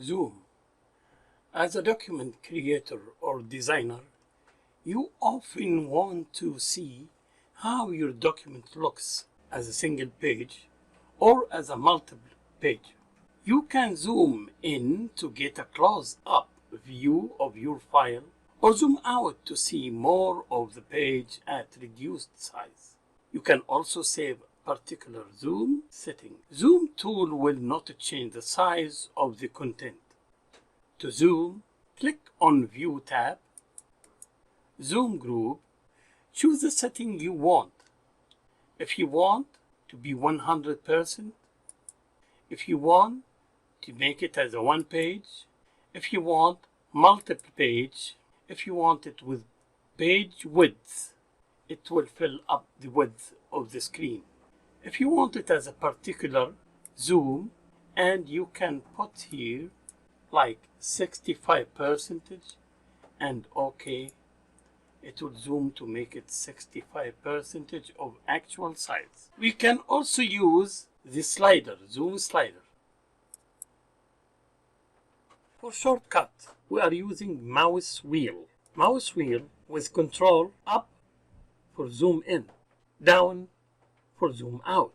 Zoom. As a document creator or designer, you often want to see how your document looks as a single page or as a multiple page. You can zoom in to get a close-up view of your file or zoom out to see more of the page at reduced size. You can also save particular zoom setting. Zoom tool will not change the size of the content. To zoom, click on View tab, Zoom Group, choose the setting you want. If you want to be 100%, if you want to make it as a one page, if you want multiple page, if you want it with page width, it will fill up the width of the screen. If you want it as a particular zoom, and you can put here like 65% and OK, it will zoom to make it 65% of actual size. We can also use the slider, zoom slider. For shortcut, we are using mouse wheel. Mouse wheel with control up for zoom in, down for zoom out.